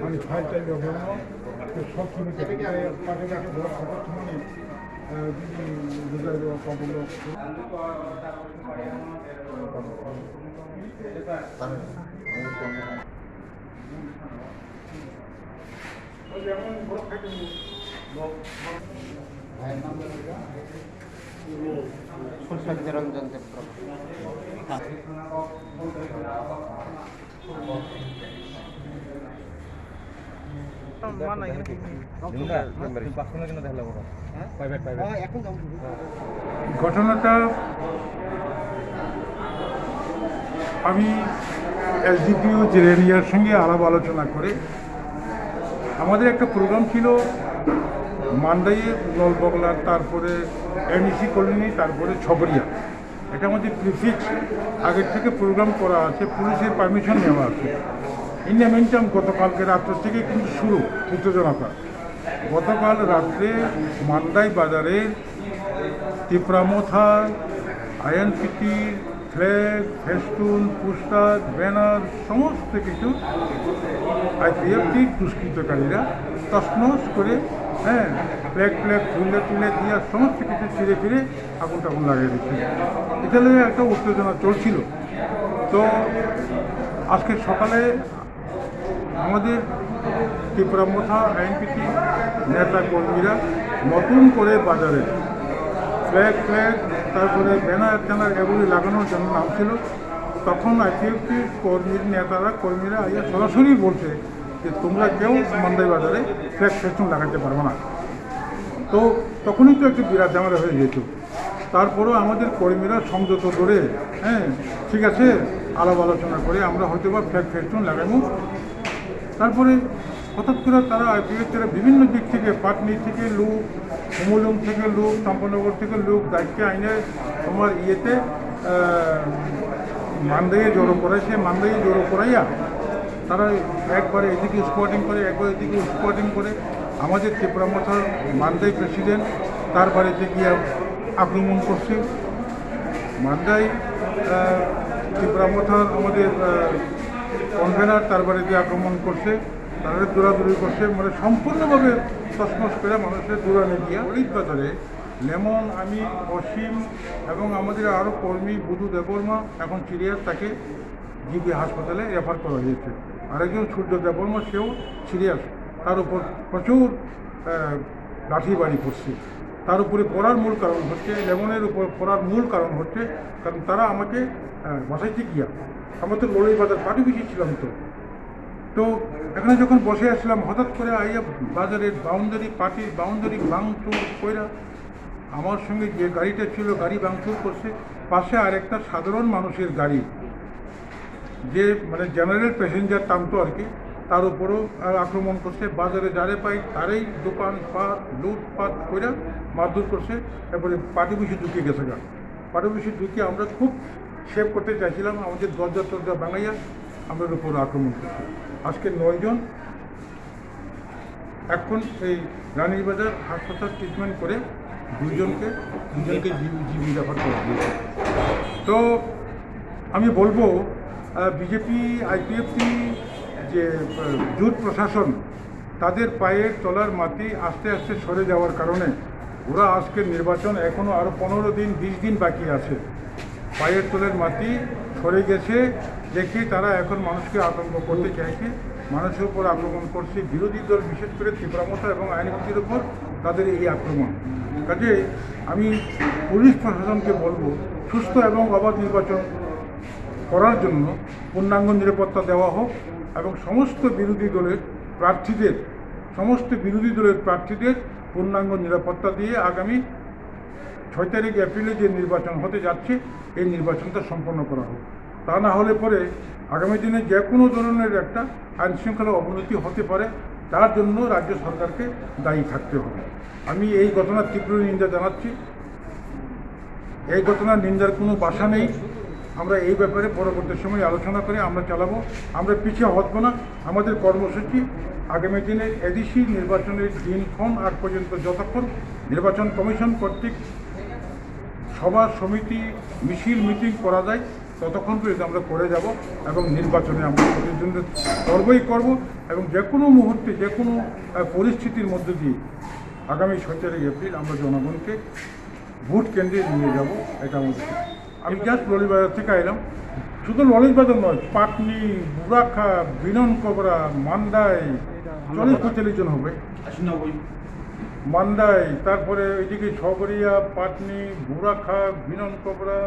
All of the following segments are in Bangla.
আমি ফাইল চাই সব কিনেছি পাটে পাটে বড় খবর শুনি কমগুলো রঞ্জন ঘটনাটা আমি এসডিপিও জেরেনিয়ার সঙ্গে আলাপ আলোচনা করে আমাদের একটা প্রোগ্রাম ছিল মান্দাইয়ে নলবগলা, তারপরে এনইসি কলোনি, তারপরে ছবরিয়া। এটা আমাদের প্রিফিক্স আগের থেকে প্রোগ্রাম করা আছে, পুলিশের পারমিশন নেওয়া আছে। ইন দ্য মিনটাইম গতকালকে রাত্র থেকে কিন্তু শুরু উত্তেজনাটা। গতকাল রাত্রে মান্দাই বাজারের তিপ্রামথা, আয়নপিটি, ফ্ল্যাগ, ফেস্টুন, পোস্টার, ব্যানার সমস্ত কিছু আইপিএফটির দুষ্কৃতকারীরা তছনছ করে ফ্ল্যাগ তুলে দিয়ে সমস্ত কিছু ছিঁড়ে ফিরে আগুন টাগুন লাগিয়ে দিচ্ছিল। এখানে একটা উত্তেজনা চলছিল। তো আজকে সকালে আমাদের ত্রিপুরামথা আইনপিটি নেতা কর্মীরা নতুন করে বাজারে ফ্ল্যাগ তারপরে ব্যানার ট্যানার এগুলি লাগানোর জন্য নামছিল। তখন আইপিএফটি কর্মীরা সরাসরি বলছে যে তোমরা কেউ মান্দাই বাজারে ফ্ল্যাগ ফেস্টুন লাগাতে পারবে না। তো তখনই তো একটু বিরাট ঝামেলা হয়ে যেত। তারপরেও আমাদের কর্মীরা সংযত ধরে ঠিক আছে আলাপ আলোচনা করে আমরা হয়তো বা ফ্ল্যাগ ফেস্টুন লাগাবো। তারপরে হঠাৎ করে তারা আইপিএফটিরা বিভিন্ন দিক থেকে পাটনি থেকে লোক, হুমুলুং থেকে লোক, চম্পানগর থেকে লোক দায়িত্বে আইনে তোমার মান্দাইয়ে জড়ো করাইছে। মান্দাইয়ে জড়ো করাইয়া তারা একবারে এদিকে স্পটিং করে, একবার এদিকে স্পটিং করে আমাদের ত্রিপুরামথার মান্দাই প্রেসিডেন্ট তার বাড়িতে গিয়ে আক্রমণ করছে। মান্দাই ত্রিপুরামথার আমাদের কনভেনার তার বাড়িতে আক্রমণ করছে, তাদের দৌড়াদৌড়ি করছে, মানে সম্পূর্ণভাবে তছনছ করে মানুষের দৌড়ানে গিয়ে হরিদ বাজারে লেমন, আমি, অসীম এবং আমাদের আরও কর্মী বুধু দেববর্মা এখন সিরিয়াস, তাকে জিবি হাসপাতালে রেফার করা হয়েছে। আরেকজন সূর্য দেববর্মা, সেও সিরিয়াস, তার উপর প্রচুর লাঠি বাড়ি পড়ছে। তার উপরে পড়ার মূল কারণ হচ্ছে, লেমনের উপর পড়ার মূল কারণ হচ্ছে কারণ তারা আমাকে বসাইতে গিয়া, আমরা তো লড়াই বাজার পার্টি বেশি ছিলাম। তো এখানে যখন বসে আসলাম হঠাৎ করে আইয়া বাজারের পার্টির বাউন্ডারি ভাঙচুর কইরা আমার সঙ্গে যে গাড়িটা ছিল গাড়ি ভাঙচুর করছে। পাশে আরেকটা সাধারণ মানুষের গাড়ি, যে মানে জেনারেল প্যাসেঞ্জার টানতো আর কি, তার উপরও আক্রমণ করছে। বাজারে যারে পাই তারই দোকানপাট লুটপাট করে মারধর করছে। তারপরে পার্টি বেশি ঢুকে গেছে পার্টি বেশি ঢুকে আমরা খুব সেভ করতে চাইছিলাম, আমাদের দরজা ভাঙাইয়া আমাদের উপর আক্রমণ করছে। আজকে 9 জন এখন এই রানীবাজার হাসপাতাল ট্রিটমেন্ট করে দুজনকে জিবি রেফার করা হয়েছে। তো আমি বলবো বিজেপি আইপিএফটি যে জোট প্রশাসন, তাদের পায়ের তলার মাটি আস্তে আস্তে সরে যাওয়ার কারণে ওরা আজকের নির্বাচন এখনও আরও 15 দিন 20 দিন বাকি আছে। পায়ের তলের মাটি সরে গেছে দেখে তারা এখন মানুষকে আতঙ্ক করতে চাইছে, মানুষের উপর আক্রমণ করছে। বিরোধী দল বিশেষ করে ত্রিপুরামথা এবং আইনপিটির উপর তাদের এই আক্রমণ। কাজে আমি পুলিশ প্রশাসনকে বলবো সুস্থ এবং অবাধ নির্বাচন করার জন্য পূর্ণাঙ্গ নিরাপত্তা দেওয়া হোক এবং সমস্ত বিরোধী দলের প্রার্থীদের পূর্ণাঙ্গ নিরাপত্তা দিয়ে আগামী 6 তারিখ এপ্রিলে যে নির্বাচন হতে যাচ্ছে এই নির্বাচনটা সম্পন্ন করা হোক। তা না হলে পরে আগামী দিনে যে কোনো ধরনের একটা আইনশৃঙ্খলা অবনতি হতে পারে, তার জন্য রাজ্য সরকারকে দায়ী থাকতে হবে। আমি এই ঘটনার তীব্র নিন্দা জানাচ্ছি। এই ঘটনার নিন্দার কোনো বাসা নেই। আমরা এই ব্যাপারে পরবর্তী সময় আলোচনা করে আমরা চালাবো। আমরা পিছিয়ে হটবো না। আমাদের কর্মসূচি আগামী দিনে এডিসি নির্বাচনের দিনক্ষণ আগ পর্যন্ত যতক্ষণ নির্বাচন কমিশন কর্তৃক সভা সমিতি মিছিল মিটিং করা যায় ততক্ষণ পর্যন্ত আমরা করে যাব এবং নির্বাচনে আমরা প্রতিদ্বন্দ্বিতা করব এবং যে কোনো মুহূর্তে যে কোনো পরিস্থিতির মধ্যে দিয়ে আগামী 17 এপ্রিল আমরা জনগণকে ভোট কেন্দ্রে নিয়ে যাব, এটা আমাদের। আমি জাস্ট ললিবাজার থেকে এলাম, শুধু ললিবাজার নয়, পাটনি, বুড়াখা, বিনন কবরা, মান্দাই 40-45 জন হবে, মান্দাই, তারপরে ওইদিকে ছগড়িয়া, পাটনি, বুড়াখা, বিনন কবরা,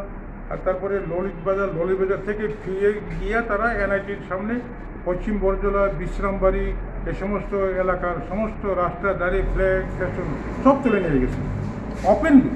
আর তারপরে ললিবাজার থেকে ফিরে গিয়ে তারা এনআইটির সামনে পশ্চিম বরজলা, বিশ্রামবাড়ি, এই সমস্ত এলাকার সমস্ত রাস্তা দাঁড়িয়ে ফ্ল্যাগ স্টেশন সব তুলে নিয়ে গেছে ওপেনলি।